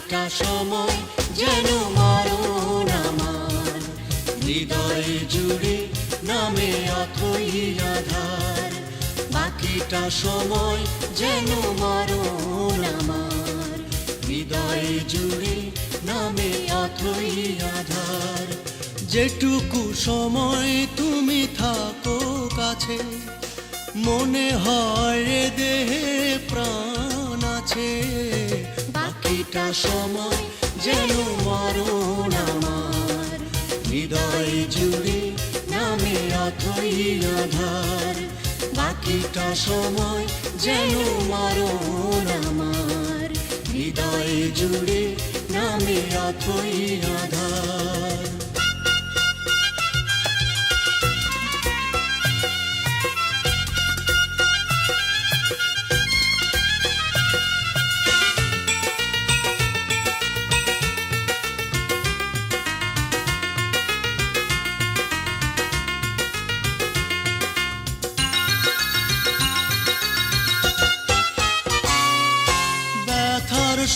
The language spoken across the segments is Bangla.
বাকিটা সময় যেন মরণ আমার, হৃদয় জুড়ে নামে অথই আধার। বাকিটা সময় যেন মরণ আমার, হৃদয় জুড়ে নামে অথই আধার। যেটুকু সময় তুমি থাকো কাছে, মনে হয় দেহে প্রাণ আছে। বাকিটা সময় যেন মরণ আমার, হৃদয় জুড়ে নামে অথই আধার। বাকিটা সময় যেন মরণ আমার, হৃদয় জুড়ে নামে অথই আধার।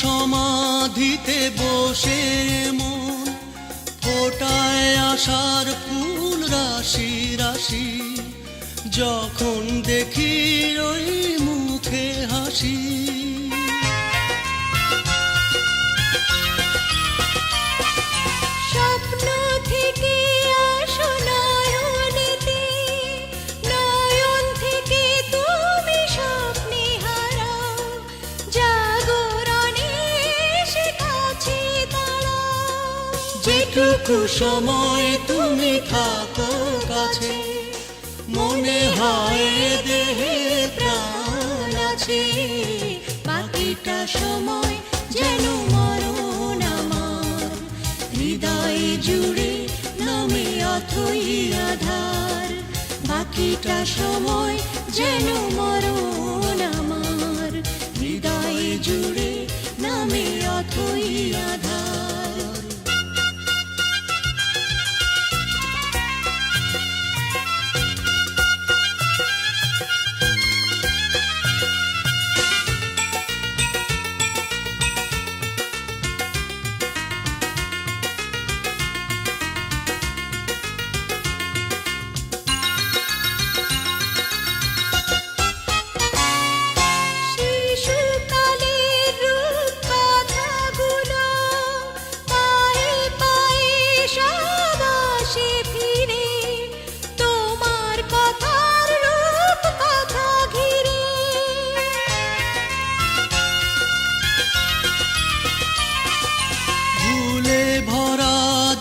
সমাধিতে বসে মন ফোটায় আশার ফুল রাশি রাশি, যখন দেখি ওই মুখে হাসি। স্বপ্ন থেকে আসো নয়নেতে, নয়ন থেকে তুমি স্বপ্নে হারাও, জাগরণে এসে কাছে দাঁড়াও। যেটুকু সময় তুমি থাকো কাছে, মনে হয় দেহে প্রাণ আছে। বাকিটা সময় যেন মরণ আমার, হৃদয় জুড়ে নামে অথই আধার। বাকিটা সময় যেন মরণ আমার, হৃদয় জুড়ে নামে অথই আধার।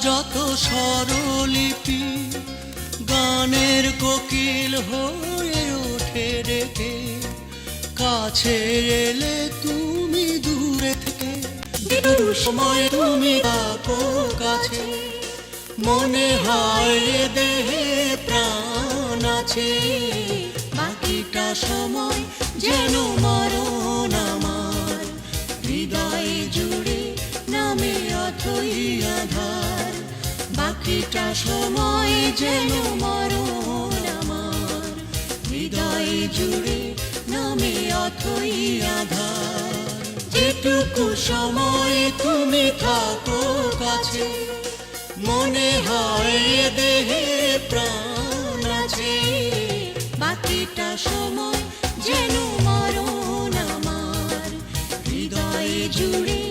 যত স্বরলিপি গানের কোকিল হয়ে ওঠে ডেকে, কাছে এলে তুমি দূরে থেকে। যেটুকু সময় তুমি থাকো কাছে, মনে হয় দেহে প্রাণ আছে। বাকিটা সময় যেন মরণ আমার, হৃদয় জুড়ে নামে অথই আধার। বাকিটা সময় যেন মরণ আমার, হৃদয় জুড়ে নামে অথই আধার। যেটুকু সময় তুমি থাকো কাছে, মনে হয় দেহে প্রাণ আছে। বাকিটা সময় যেন মরণ আমার, হৃদয় জুড়ে